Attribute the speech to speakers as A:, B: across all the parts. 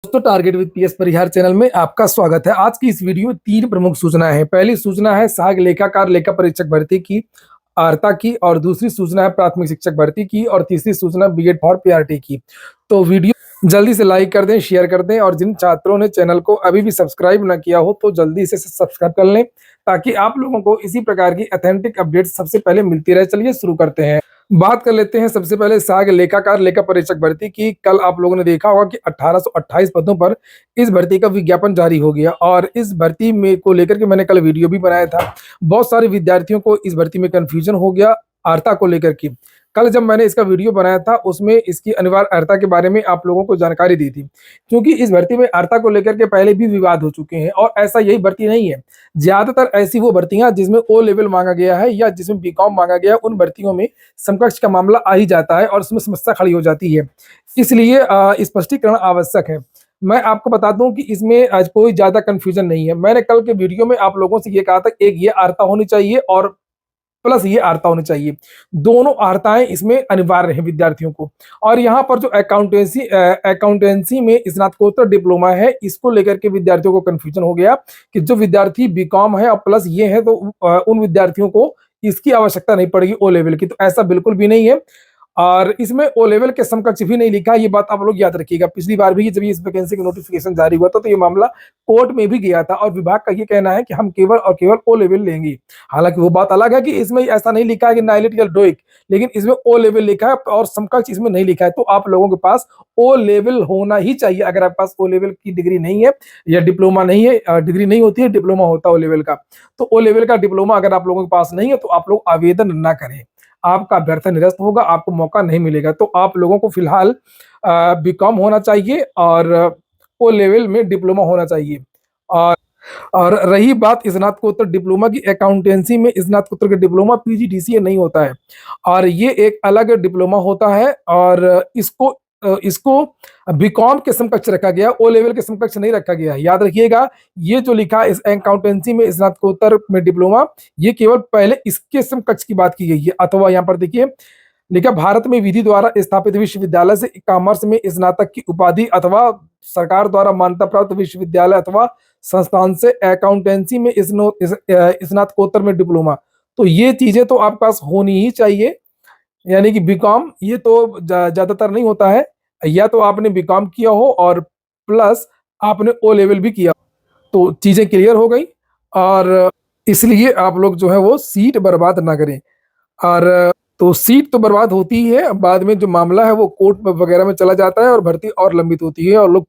A: दोस्तों, target with PS Parihar channel में आपका स्वागत है। आज की इस वीडियो में 3 प्रमुख सूचना है। पहली सूचना है सहायक लेखाकार लेखा परीक्षक भर्ती की, अर्ता की, और दूसरी सूचना है प्राथमिक शिक्षक भर्ती की, और तीसरी सूचना बीएड फॉर पीआरटी की। तो वीडियो जल्दी से लाइक कर दें, शेयर कर दें, और जिन छात्रों ने चैनल को अभी भी सब्सक्राइब न किया हो तो जल्दी से सब्सक्राइब कर लें, ताकि आप लोगों को इसी प्रकार की ऑथेंटिक अपडेट सबसे पहले मिलती रहे। चलिए शुरू करते हैं। बात कर लेते हैं सबसे पहले सहायक लेखाकार लेखा परीक्षक भर्ती की। कल आप लोगों ने देखा होगा कि 1828 पदों पर इस भर्ती का विज्ञापन जारी हो गया, और इस भर्ती में को लेकर के मैंने कल वीडियो भी बनाया था। बहुत सारे विद्यार्थियों को इस भर्ती में कंफ्यूजन हो गया अर्ता को लेकर के। कल जब मैंने इसका वीडियो बनाया था उसमें इसकी अनिवार्य अर्ता के बारे में आप लोगों को जानकारी दी थी, क्योंकि इस भर्ती में अर्ता को लेकर के पहले भी विवाद हो चुके हैं। और ऐसा यही भर्ती नहीं है, ज्यादातर ऐसी वो भर्तियां जिसमें ओ लेवल मांगा गया है या जिसमें बीकॉम मांगा गया है, उन भर्तियों में समकक्ष का मामला आ ही जाता है और उसमें समस्या खड़ी हो जाती है। इसलिए स्पष्टीकरण आवश्यक है। मैं आपको बता दूं कि इसमें आज कोई ज्यादा कंफ्यूजन नहीं है। मैंने कल के वीडियो में आप लोगों से ये कहा था, एक ये अर्ता होनी चाहिए और प्लस ये अर्ता होनी चाहिए। दोनों अर्ताएं इसमें अनिवार्य हैं विद्यार्थियों को। और यहाँ पर जो अकाउंटेंसी में स्नातकोत्तर डिप्लोमा है, इसको लेकर के विद्यार्थियों को कंफ्यूजन हो गया कि जो विद्यार्थी बीकॉम है और प्लस ये है तो उन विद्यार्थियों को इसकी आवश्यकता नहीं पड़ेगी ओ लेवल की। तो ऐसा बिल्कुल भी नहीं है, और इसमें ओ लेवल के समकक्ष भी नहीं लिखा है। ये बात आप लोग याद रखिएगा। पिछली बार भी जब इस वैकेंसी का नोटिफिकेशन जारी हुआ था तो ये मामला कोर्ट में भी गया था, और विभाग का ये कहना है कि हम केवल और केवल ओ लेवल लेंगे। हालांकि वो बात अलग है कि इसमें ऐसा नहीं लिखा है कि नाइलिट या डोइक, लेकिन इसमें ओ लेवल लिखा है और समकक्ष इसमें नहीं लिखा है। तो आप लोगों के पास ओ लेवल होना ही चाहिए। अगर आपके पास ओ लेवल की डिग्री नहीं है या डिप्लोमा नहीं है, डिग्री नहीं होती है, डिप्लोमा होता है ओ लेवल का, तो ओ लेवल का डिप्लोमा अगर आप लोगों के पास नहीं है तो आप लोग आवेदन ना करें। आपका अभ्यर्थन निरस्त होगा, आपको मौका नहीं मिलेगा। तो आप लोगों को फिलहाल बीकॉम होना चाहिए और ओ लेवल में डिप्लोमा होना चाहिए। और और रही बात स्नातकोत्तर डिप्लोमा की, अकाउंटेंसी में स्नातकोत्तर का डिप्लोमा पीजीडीसीए नहीं होता है, और ये एक अलग डिप्लोमा होता है। और इसको बीकॉम के समकक्ष रखा गया, ओ लेवल के समकक्ष नहीं रखा गया है। याद रखिएगा, ये जो लिखा है इस अकाउंटेंसी में स्नातकोत्तर में डिप्लोमा, ये केवल पहले इसके समकक्ष की बात की गई है। अथवा यहाँ पर देखिए लिखा, भारत में विधि द्वारा स्थापित विश्वविद्यालय से कॉमर्स में स्नातक की उपाधि अथवा सरकार द्वारा मान्यता प्राप्त विश्वविद्यालय अथवा संस्थान से अकाउंटेंसी में स्नातकोत्तर में डिप्लोमा। तो ये चीजें तो आपके पास होनी ही चाहिए। यानी कि बीकॉम ये तो ज्यादातर नहीं होता है, या तो आपने बीकॉम किया हो और प्लस आपने ओ लेवल भी किया, तो चीजें क्लियर हो गई। और इसलिए आप लोग जो है वो सीट बर्बाद ना करें। और तो सीट तो बर्बाद होती ही है, बाद में जो मामला है वो कोर्ट वगैरह में चला जाता है और भर्ती और लंबित होती है, और लोग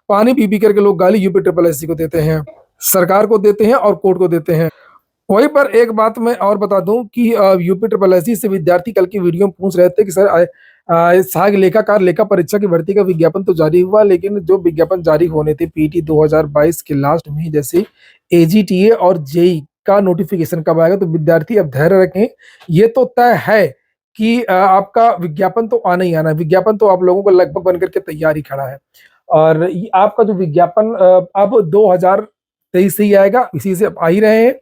A: पानी पी करके लोग गाली यूपी ट्रिपल एससी को देते हैं, सरकार को देते हैं और कोर्ट को देते हैं। वहीं पर एक बात मैं और बता दूं कि यूपी ट्रिपल एससी से विद्यार्थी कल की वीडियो में पूछ रहे थे कि सर सहायक लेखाकार लेखा परीक्षा की भर्ती का विज्ञापन तो जारी हुआ, लेकिन जो विज्ञापन जारी होने थे पीटी 2022 के लास्ट में, जैसे एजीटीए और जेई का नोटिफिकेशन कब आएगा, तो विद्यार्थी अब धैर्य रखें। ये तो तय है कि आपका विज्ञापन तो आना ही आना है। विज्ञापन तो आप लोगों को लगभग बनकर के तैयार ही खड़ा है, और आपका जो विज्ञापन अब 2023 से ही आएगा, इसी से आ ही रहे हैं।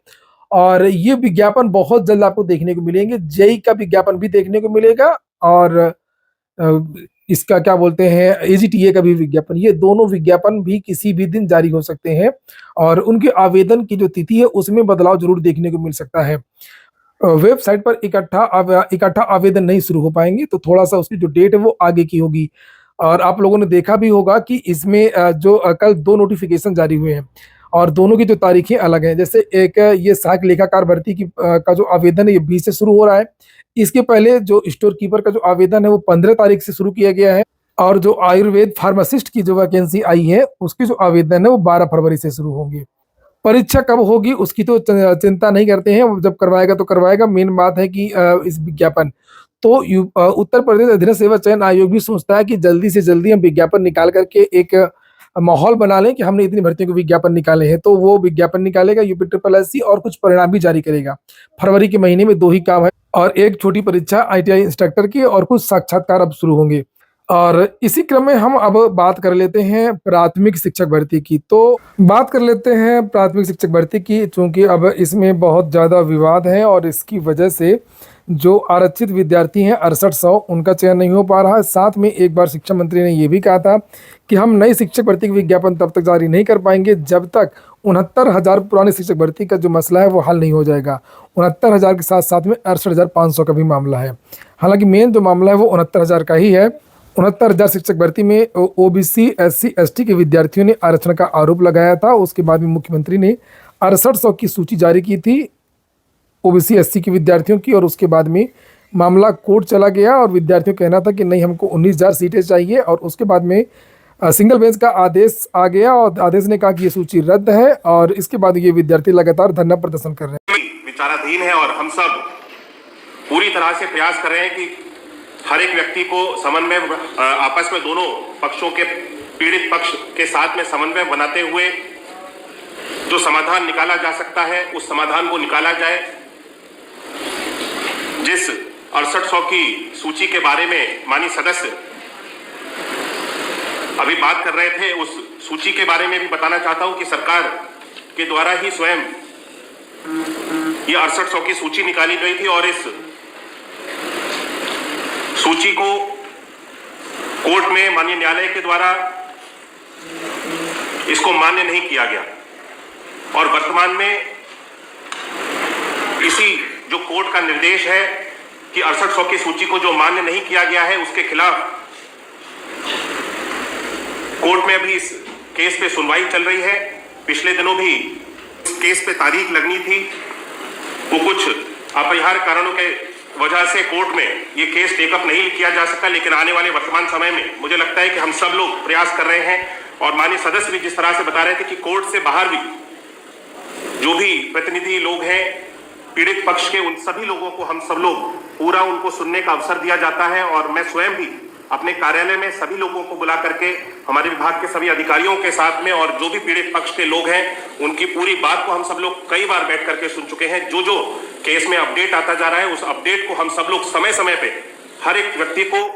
A: और ये विज्ञापन बहुत जल्द आपको देखने को मिलेंगे। जेई का विज्ञापन भी देखने को मिलेगा, और इसका क्या बोलते हैं एजीटीए का भी विज्ञापन। ये दोनों विज्ञापन भी किसी भी दिन जारी हो सकते हैं, और उनके आवेदन की जो तिथि है उसमें बदलाव जरूर देखने को मिल सकता है। वेबसाइट पर इकट्ठा आवेदन नहीं शुरू हो पाएंगे, तो थोड़ा सा उसकी जो डेट है वो आगे की होगी। और आप लोगों ने देखा भी होगा कि इसमें जो कल 2 नोटिफिकेशन जारी हुए हैं, और दोनों की जो तारीखें अलग हैं। जैसे एक ये सहायक लेखाकार भर्ती की का जो आवेदन है ये 20 से शुरू हो रहा है। इसके पहले जो स्टोर कीपर का जो आवेदन है वो 15 तारीख से शुरू किया गया है, और जो आयुर्वेद फार्मासिस्ट की जो वैकेंसी आई है उसकी जो आवेदन है वो 12 फरवरी से शुरू होंगे। परीक्षा कब होगी उसकी तो चिंता नहीं करते हैं, जब करवाएगा तो करवाएगा। मेन बात है कि इस विज्ञापन तो उत्तर प्रदेश अधीनस्थ सेवा चयन आयोग भी सोचता है कि जल्दी से जल्दी हम विज्ञापन निकाल करके एक माहौल बना लें कि हमने इतनी भर्तियों के विज्ञापन निकाले हैं। तो वो विज्ञापन निकालेगा यूपी ट्रिपल एससी, और कुछ परिणाम भी जारी करेगा। फरवरी के महीने में 2 ही काम है, और एक छोटी परीक्षा आईटीआई इंस्ट्रक्टर की, और कुछ साक्षात्कार अब शुरू होंगे। और इसी क्रम में हम अब बात कर लेते हैं प्राथमिक शिक्षक भर्ती की। तो बात कर लेते हैं प्राथमिक शिक्षक भर्ती की, चूंकि अब इसमें बहुत ज़्यादा विवाद है, और इसकी वजह से जो आरक्षित विद्यार्थी हैं 6800, उनका चयन नहीं हो पा रहा है। साथ में एक बार शिक्षा मंत्री ने ये भी कहा था कि हम नई शिक्षक भर्ती की विज्ञापन तब तक जारी नहीं कर पाएंगे जब तक 69,000 पुरानी शिक्षक भर्ती का जो मसला है वो हल नहीं हो जाएगा। 69,000 के साथ साथ में 68,500 का भी मामला है। हालांकि मेन जो मामला है वो 69,000 का ही है। 69,000 शिक्षक भर्ती में ओबीसी, एससी, एसटी के विद्यार्थियों ने आरक्षण का आरोप लगाया था। उसके बाद में मुख्यमंत्री ने 6800 की सूची जारी की थी ओबीसी, एससी के विद्यार्थियों की, और उसके बाद में मामला कोर्ट चला गया और विद्यार्थियों का कहना था कि नहीं, हमको 19,000 सीटें चाहिए। और उसके बाद में सिंगल बेंच का आदेश आ गया और आदेश ने कहा कि ये सूची रद्द है, और इसके बाद ये विद्यार्थी लगातार धरना प्रदर्शन कर रहे हैं।
B: विचाराधीन है और हम सब पूरी तरह से प्रयास कर रहे हैं कि हर एक व्यक्ति को समन्वय, आपस में दोनों पक्षों के, पीड़ित पक्ष के साथ में समन्वय बनाते हुए जो समाधान निकाला जा सकता है उस समाधान को निकाला जाए। जिस 6800 की सूची के बारे में माननीय सदस्य अभी बात कर रहे थे, उस सूची के बारे में भी बताना चाहता हूं कि सरकार के द्वारा ही स्वयं ये 6800 की सूची निकाली गई थी और इस सूची को कोर्ट में माननीय न्यायालय के द्वारा इसको मान्य नहीं किया गया और वर्तमान में इसी जो कोर्ट का निर्देश है कि 6800 की सूची को जो मान्य नहीं किया गया है उसके खिलाफ कोर्ट में अभी इस केस पे सुनवाई चल रही है। पिछले दिनों भी इस केस पे तारीख लगनी थी, वो कुछ अपरिहार्य कारणों के वजह से कोर्ट में ये केस टेकअप नहीं किया जा सका। लेकिन आने वाले वर्तमान समय में मुझे लगता है कि हम सब लोग प्रयास कर रहे हैं और माननीय सदस्य भी जिस तरह से बता रहे थे कि कोर्ट से बाहर भी जो भी प्रतिनिधि लोग हैं पीड़ित पक्ष के, उन सभी लोगों को हम सब लोग पूरा उनको सुनने का अवसर दिया जाता है। और मैं स्वयं भी अपने कार्यालय में सभी लोगों को बुला करके हमारे विभाग के सभी अधिकारियों के साथ में और जो भी पीड़ित पक्ष के लोग हैं उनकी पूरी बात को हम सब लोग कई बार बैठ करके सुन चुके हैं। जो जो केस में अपडेट आता जा रहा है उस अपडेट को हम सब लोग समय समय पे हर एक व्यक्ति को,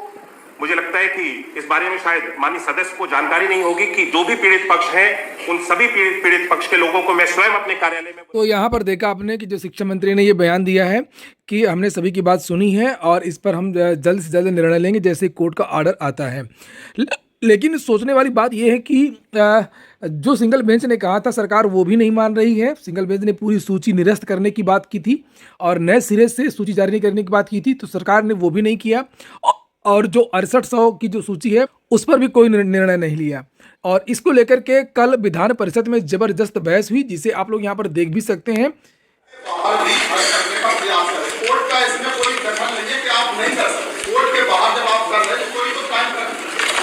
B: मुझे लगता है कि इस बारे में शायद माननीय सदस्य को जानकारी नहीं होगी कि जो भी पीड़ित पक्ष हैं उन सभी पीड़ित पक्ष के लोगों को मैं स्वयं अपने कार्यालय में।
A: तो यहाँ पर देखा आपने कि जो शिक्षा मंत्री ने ये बयान दिया है कि हमने सभी की बात सुनी है और इस पर हम जल्द से जल्द निर्णय लेंगे जैसे कोर्ट का ऑर्डर आता है। लेकिन सोचने वाली बात यह है कि जो सिंगल बेंच ने कहा था सरकार वो भी नहीं मान रही है। सिंगल बेंच ने पूरी सूची निरस्त करने की बात की थी और नए सिरे से सूची जारी नहीं करने की बात की थी, तो सरकार ने वो भी नहीं किया। और जो 6800 की जो सूची है उस पर भी कोई निर्णय नहीं लिया। और इसको लेकर के कल विधान परिषद में जबरदस्त बहस हुई, जिसे आप लोग यहाँ पर देख भी सकते हैं।
C: कोर्ट का इसमें कोई दखल नहीं है कि आप नहीं कर सकते। कोर्ट के बाहर जब आप कर रहे हैं कोई तो टाइम कर,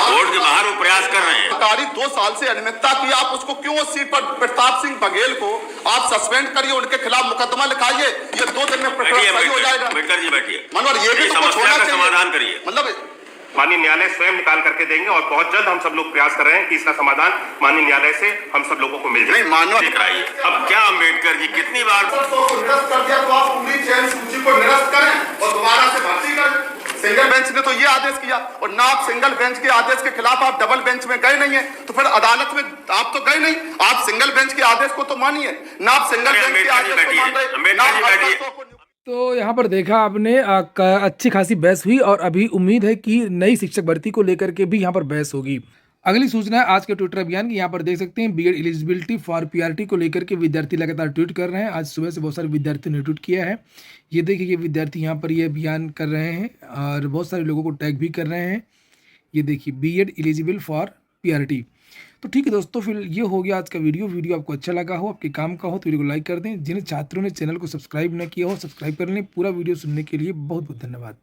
B: कोर्ट के बाहर वो प्रयास कर रहे हैं।
C: सरकारी 2 साल से अनियमितता की, आप उसको क्यों उस सीट पर प्रताप सिंह बघेल को आप सस्पेंड करिए, उनके खिलाफ मुकदमा लिखाइए, ये 2 दिन में प्रकरण सही हो जाएगा।
B: अम्बेडकर जी बैठिए,
C: मनोहर ये भी तो कुछ होना चाहिए,
B: समाधान करिए।
C: मतलब
B: माननीय न्यायालय स्वयं निकाल करके देंगे और बहुत जल्द हम सब लोग प्रयास कर रहे हैं कि इसका समाधान माननीय न्यायालय से हम सब लोगों को मिल जाए।
C: मानव
B: कराइए। अब क्या अम्बेडकर जी कितनी बार
C: निरस्त कर दिया तो आप पूरी चयन सूची को निरस्त करें और दोबारा से भर्ती करें। सिंगल बेंच ने तो ये आदेश किया और ना आप सिंगल बेंच के आदेश के खिलाफ आप डबल बेंच में गए नहीं है, तो फिर अदालत में आप तो गए नहीं। आप सिंगल बेंच के आदेश को तो मानिए, ना आप सिंगल बेंच के आदेश को मान रहे।
A: तो यहाँ पर देखा आपने अच्छी खासी बहस हुई और अभी उम्मीद है कि नई शिक्षक भर्ती को लेकर के भी यहाँ पर बहस होगी। अगली सूचना है आज के ट्विटर अभियान की। यहाँ पर देख सकते हैं बीएड एलिजिबिलिटी फॉर पीआरटी को लेकर के विद्यार्थी लगातार ट्वीट कर रहे हैं। आज सुबह से बहुत सारे विद्यार्थियों ने ट्वीट किया है। ये देखिए ये विद्यार्थी यहाँ पर ये अभियान कर रहे हैं और बहुत सारे लोगों को टैग भी कर रहे हैं। ये देखिए बीएड एलिजिबल फॉर पीआरटी। तो ठीक है दोस्तों, फिर ये हो गया आज का वीडियो आपको अच्छा लगा हो, आपके काम का हो तो वीडियो को लाइक कर दें। जिन छात्रों ने चैनल को सब्सक्राइब न किया हो सब्सक्राइब कर लें। पूरा वीडियो सुनने के लिए बहुत बहुत धन्यवाद।